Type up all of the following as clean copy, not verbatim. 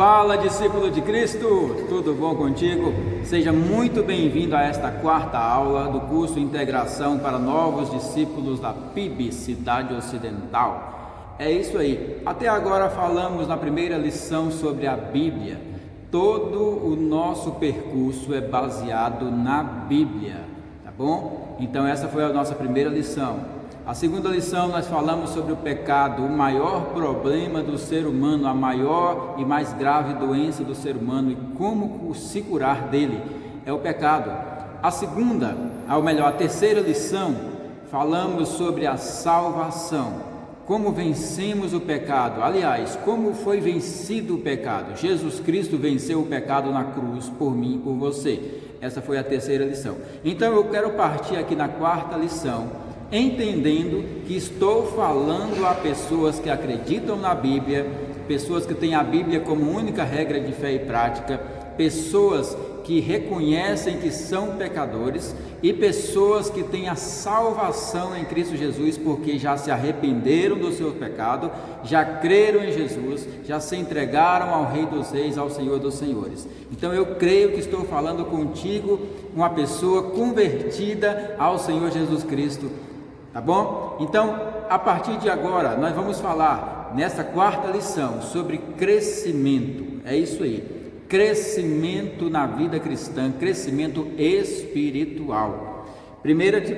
Fala, discípulo de Cristo, tudo bom contigo? Seja muito bem-vindo a esta quarta aula do curso Integração para Novos Discípulos da PIB Cidade Ocidental. É isso aí, até agora falamos na primeira lição sobre a Bíblia. Todo o nosso percurso é baseado na Bíblia, tá bom? Então essa foi a nossa primeira lição. A segunda lição nós falamos sobre o pecado, o maior problema do ser humano, a maior e mais grave doença do ser humano e como se curar dele, é o pecado. A terceira lição, falamos sobre a salvação, como vencemos o pecado, aliás, como foi vencido o pecado. Jesus Cristo venceu o pecado na cruz por mim e por você. Essa foi a terceira lição. Então eu quero partir aqui na quarta lição, entendendo que estou falando a pessoas que acreditam na Bíblia, pessoas que têm a Bíblia como única regra de fé e prática, pessoas que reconhecem que são pecadores e pessoas que têm a salvação em Cristo Jesus, porque já se arrependeram do seu pecado, já creram em Jesus, já se entregaram ao Rei dos Reis, ao Senhor dos Senhores. Então eu creio que estou falando contigo, uma pessoa convertida ao Senhor Jesus Cristo. Tá bom? Então, a partir de agora, nós vamos falar nessa quarta lição sobre crescimento. É isso aí, crescimento na vida cristã, crescimento espiritual. 2 de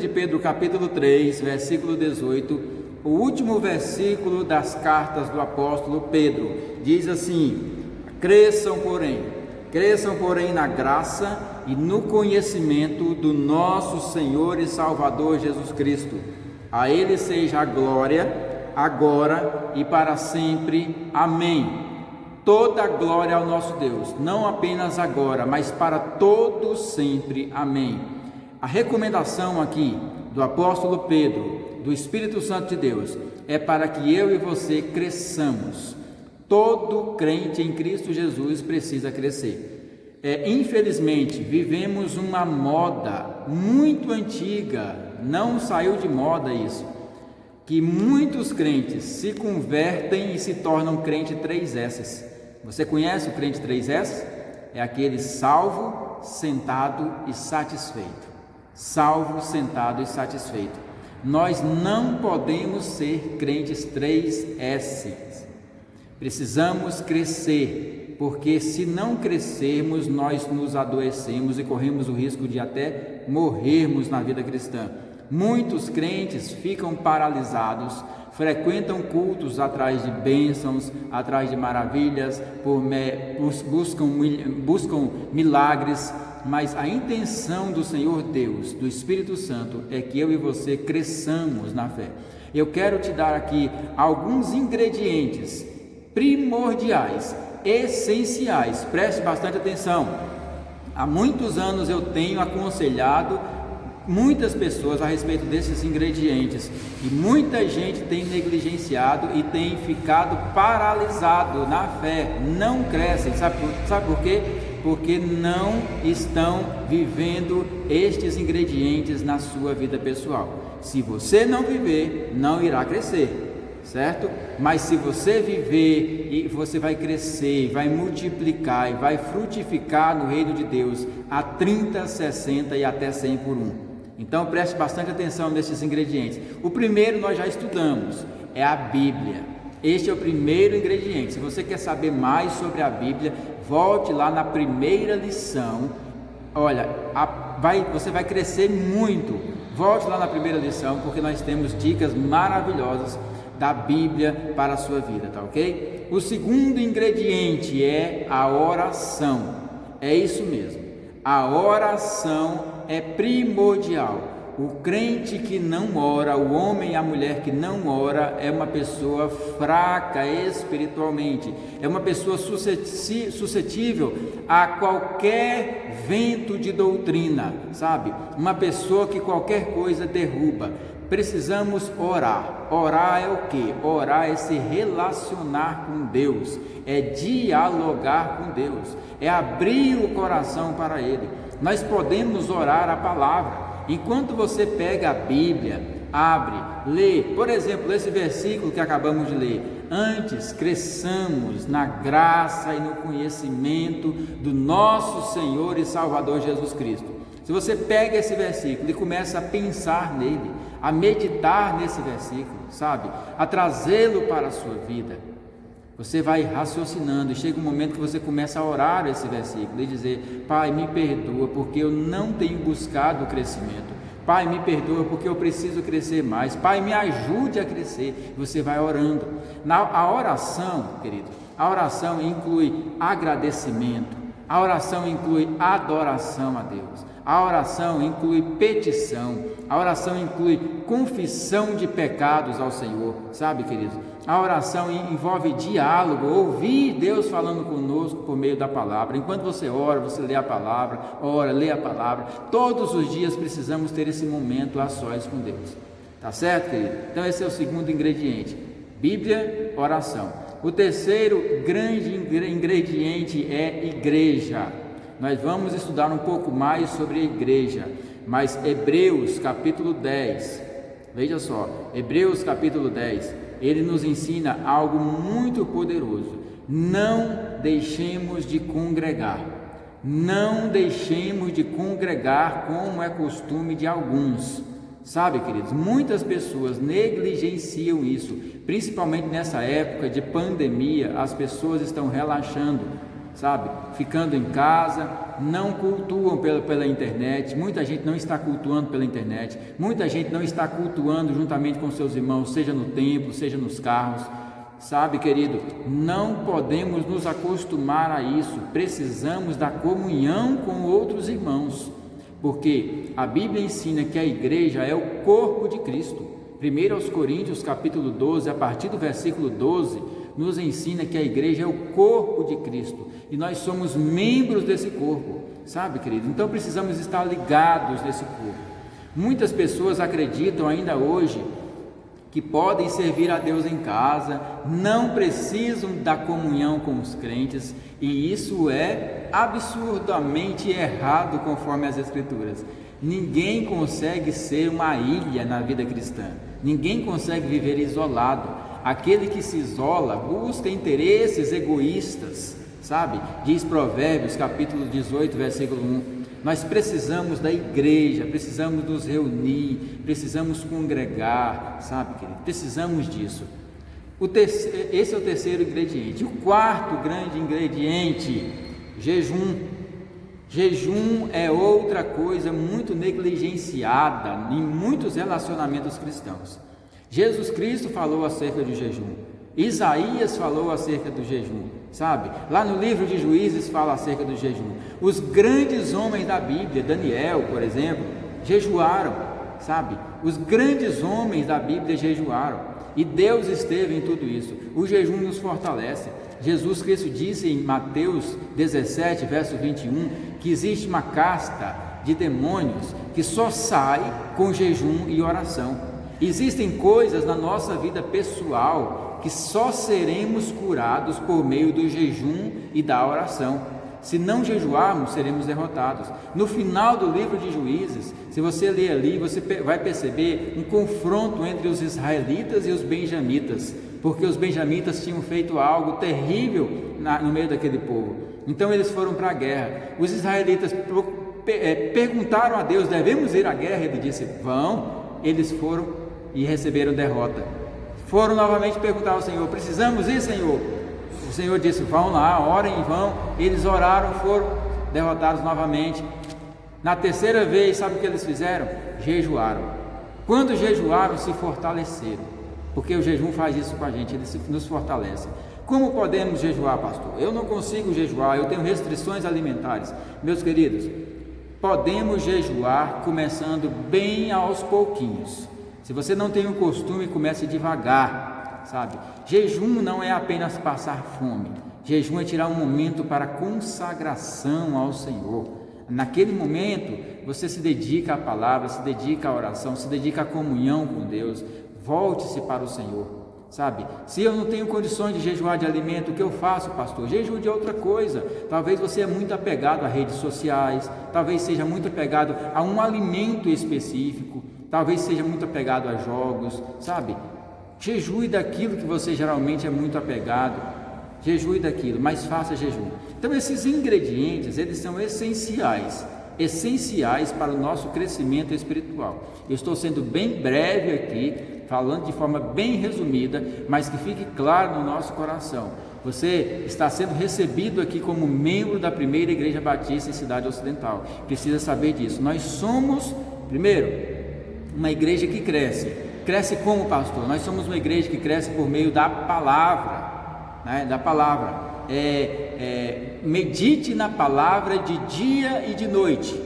Pedro, capítulo 3, versículo 18, o último versículo das cartas do apóstolo Pedro, diz assim: Cresçam, porém, na graça e no conhecimento do nosso Senhor e Salvador Jesus Cristo. A Ele seja a glória, agora e para sempre. Amém. Toda a glória ao nosso Deus, não apenas agora, mas para todo sempre. Amém. A recomendação aqui do apóstolo Pedro, do Espírito Santo de Deus, é para que eu e você cresçamos. Todo crente em Cristo Jesus precisa crescer. Infelizmente, vivemos uma moda muito antiga, não saiu de moda isso, que muitos crentes se convertem e se tornam crente 3S. Você conhece o crente 3S? É aquele salvo, sentado e satisfeito. Salvo, sentado e satisfeito. Nós não podemos ser crentes 3S. Precisamos crescer, porque se não crescermos, nós nos adoecemos e corremos o risco de até morrermos na vida cristã. Muitos crentes ficam paralisados, frequentam cultos atrás de bênçãos, atrás de maravilhas, buscam milagres, mas a intenção do Senhor Deus, do Espírito Santo, é que eu e você cresçamos na fé. Eu quero te dar aqui alguns ingredientes primordiais, essenciais, preste bastante atenção. Há muitos anos eu tenho aconselhado muitas pessoas a respeito desses ingredientes e muita gente tem negligenciado e tem ficado paralisado na fé, não crescem. Sabe por quê? Porque não estão vivendo estes ingredientes na sua vida pessoal. Se você não viver, não irá crescer, certo? Mas se você viver, e você vai crescer, vai multiplicar e vai frutificar no reino de Deus a 30, 60 e até 100 por um. Então preste bastante atenção nesses ingredientes. O primeiro nós já estudamos, é a Bíblia. Este é o primeiro ingrediente. Se você quer saber mais sobre a Bíblia, volte lá na primeira lição. Olha, você vai crescer muito. Volte lá na primeira lição, porque nós temos dicas maravilhosas da Bíblia para a sua vida, tá ok? O segundo ingrediente é a oração. É isso mesmo, a oração é primordial. O crente que não ora, o homem e a mulher que não ora, é uma pessoa fraca espiritualmente, é uma pessoa suscetível a qualquer vento de doutrina, sabe? Uma pessoa que qualquer coisa derruba. Precisamos orar. Orar é o quê? Orar é se relacionar com Deus, é dialogar com Deus, é abrir o coração para Ele. Nós podemos orar a palavra. Enquanto você pega a Bíblia, abre, lê, por exemplo, esse versículo que acabamos de ler: antes cresçamos na graça e no conhecimento do nosso Senhor e Salvador Jesus Cristo. Se você pega esse versículo e começa a pensar nele, a meditar nesse versículo, sabe, a trazê-lo para a sua vida, você vai raciocinando e chega um momento que você começa a orar esse versículo e dizer: Pai, me perdoa porque eu não tenho buscado o crescimento. Pai, me perdoa porque eu preciso crescer mais. Pai, me ajude a crescer. Você vai orando. A oração, querido, a oração inclui agradecimento. A oração inclui adoração a Deus. A oração inclui petição. A oração inclui confissão de pecados ao Senhor. Sabe, querido? A oração envolve diálogo, ouvir Deus falando conosco por meio da palavra. Enquanto você ora, você lê a palavra, ora, lê a palavra. Todos os dias precisamos ter esse momento a sós com Deus. Tá certo, querido? Então esse é o segundo ingrediente: Bíblia, oração. O terceiro grande ingrediente é igreja. Nós vamos estudar um pouco mais sobre a igreja, mas Hebreus capítulo 10, veja só, Hebreus capítulo 10, ele nos ensina algo muito poderoso: não deixemos de congregar, não deixemos de congregar como é costume de alguns. Sabe, queridos, muitas pessoas negligenciam isso, principalmente nessa época de pandemia. As pessoas estão relaxando, sabe, ficando em casa, não cultuam pela internet. Muita gente não está cultuando pela internet, muita gente não está cultuando juntamente com seus irmãos, seja no templo, seja nos carros. Sabe, querido, não podemos nos acostumar a isso. Precisamos da comunhão com outros irmãos, porque a Bíblia ensina que a igreja é o corpo de Cristo. 1 Coríntios capítulo 12, a partir do versículo 12, nos ensina que a igreja é o corpo de Cristo e nós somos membros desse corpo, sabe, querido? Então precisamos estar ligados nesse corpo. Muitas pessoas acreditam ainda hoje que podem servir a Deus em casa, não precisam da comunhão com os crentes, e isso é absurdamente errado conforme as Escrituras. Ninguém consegue ser uma ilha na vida cristã, ninguém consegue viver isolado. Aquele que se isola busca interesses egoístas, sabe? Diz Provérbios capítulo 18, versículo 1. Nós precisamos da igreja, precisamos nos reunir, precisamos congregar, sabe, querido? Precisamos disso. Esse é o terceiro ingrediente. O quarto grande ingrediente: jejum. Jejum é outra coisa muito negligenciada em muitos relacionamentos cristãos. Jesus Cristo falou acerca do jejum, Isaías falou acerca do jejum, sabe? Lá no livro de Juízes fala acerca do jejum. Os grandes homens da Bíblia, Daniel, por exemplo, jejuaram, sabe? Os grandes homens da Bíblia jejuaram, e Deus esteve em tudo isso. O jejum nos fortalece. Jesus Cristo disse em Mateus 17, verso 21, que existe uma casta de demônios que só sai com jejum e oração. Existem coisas na nossa vida pessoal que só seremos curados por meio do jejum e da oração. Se não jejuarmos, seremos derrotados. No final do livro de Juízes, se você ler ali, você vai perceber um confronto entre os israelitas e os benjamitas, porque os benjamitas tinham feito algo terrível no meio daquele povo. Então eles foram para a guerra. Os israelitas perguntaram a Deus: devemos ir à guerra? Ele disse: vão. Eles foram e receberam derrota. Foram novamente perguntar ao Senhor: precisamos ir, Senhor? O Senhor disse: vão lá, orem e vão. Eles oraram, foram derrotados novamente. Na terceira vez, sabe o que eles fizeram? Jejuaram. Quando jejuaram, se fortaleceram, porque o jejum faz isso com a gente, ele nos fortalece. Como podemos jejuar, pastor? Eu não consigo jejuar, eu tenho restrições alimentares. Meus queridos, podemos jejuar começando bem aos pouquinhos. Se você não tem o costume, comece devagar, sabe? Jejum não é apenas passar fome. Jejum é tirar um momento para consagração ao Senhor. Naquele momento, você se dedica à palavra, se dedica à oração, se dedica à comunhão com Deus. Volte-se para o Senhor, sabe? Se eu não tenho condições de jejuar de alimento, o que eu faço, pastor? Jejum de outra coisa. Talvez você é muito apegado a redes sociais, talvez seja muito apegado a um alimento específico. talvez seja muito apegado a jogos, sabe? Jejue daquilo que você geralmente é muito apegado, jejue daquilo, mas faça jejum. Então esses ingredientes, eles são essenciais para o nosso crescimento espiritual. Eu estou sendo bem breve aqui, falando de forma bem resumida, mas que fique claro no nosso coração. Você está sendo recebido aqui como membro da primeira igreja batista em Cidade Ocidental. Precisa saber disso. Nós somos, primeiro, uma igreja que cresce. Cresce como, pastor? Nós somos uma igreja que cresce por meio da palavra, né? Da palavra. Medite na palavra de dia e de noite.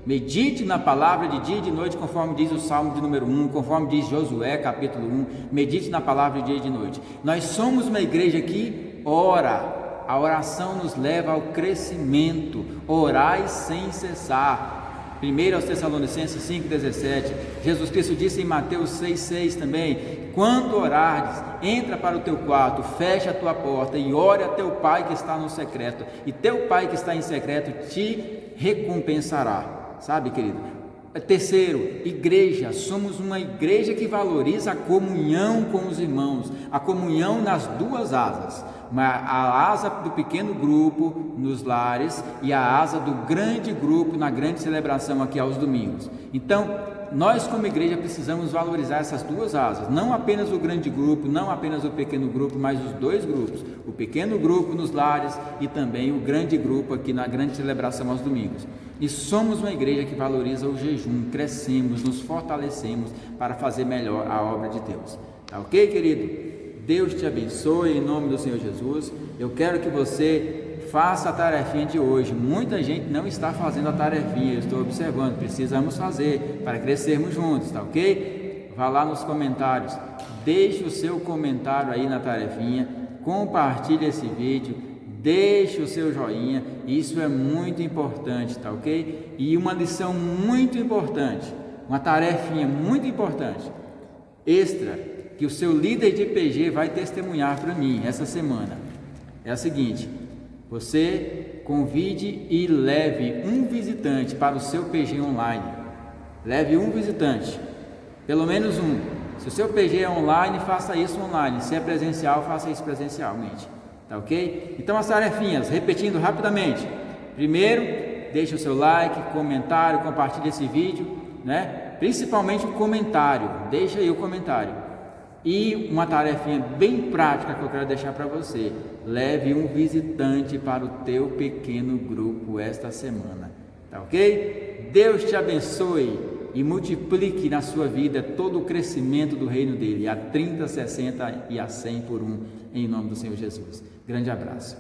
Medite na palavra de dia e de noite, conforme diz o Salmo de número 1, conforme diz Josué capítulo 1. Medite na palavra de dia e de noite. Nós somos uma igreja que ora. A oração nos leva ao crescimento. Orai sem cessar. 1 aos Tessalonicenses 5,17, Jesus Cristo disse em Mateus 6,6 também: quando orares, entra para o teu quarto, fecha a tua porta e ore a teu Pai que está no secreto, e teu Pai que está em secreto te recompensará. Sabe, querido? Terceiro, igreja. Somos uma igreja que valoriza a comunhão com os irmãos, a comunhão nas duas asas, a asa do pequeno grupo nos lares e a asa do grande grupo na grande celebração aqui aos domingos. Então, nós como igreja precisamos valorizar essas duas asas, não apenas o grande grupo, não apenas o pequeno grupo, mas os dois grupos, o pequeno grupo nos lares e também o grande grupo aqui na grande celebração aos domingos. E somos uma igreja que valoriza o jejum, crescemos, nos fortalecemos para fazer melhor a obra de Deus. Tá ok, querido? Deus te abençoe em nome do Senhor Jesus. Eu quero que você faça a tarefinha de hoje. Muita gente não está fazendo a tarefinha, eu estou observando, precisamos fazer para crescermos juntos, tá ok? Vá lá nos comentários, deixe o seu comentário aí na tarefinha, compartilhe esse vídeo, deixe o seu joinha, isso é muito importante, tá ok? E uma lição muito importante, uma tarefinha muito importante, extra, que o seu líder de PG vai testemunhar para mim essa semana, é a seguinte: você convide e leve um visitante para o seu PG online, leve um visitante, pelo menos um. Se o seu PG é online, faça isso online, se é presencial, faça isso presencialmente, tá ok? Então as tarefinhas, repetindo rapidamente: primeiro, deixe o seu like, comentário, compartilhe esse vídeo, né? Principalmente o comentário, deixa aí o comentário. E uma tarefinha bem prática que eu quero deixar para você: leve um visitante para o teu pequeno grupo esta semana, tá ok? Deus te abençoe e multiplique na sua vida todo o crescimento do reino dele, a 30, 60 e a 100 por um, em nome do Senhor Jesus. Grande abraço.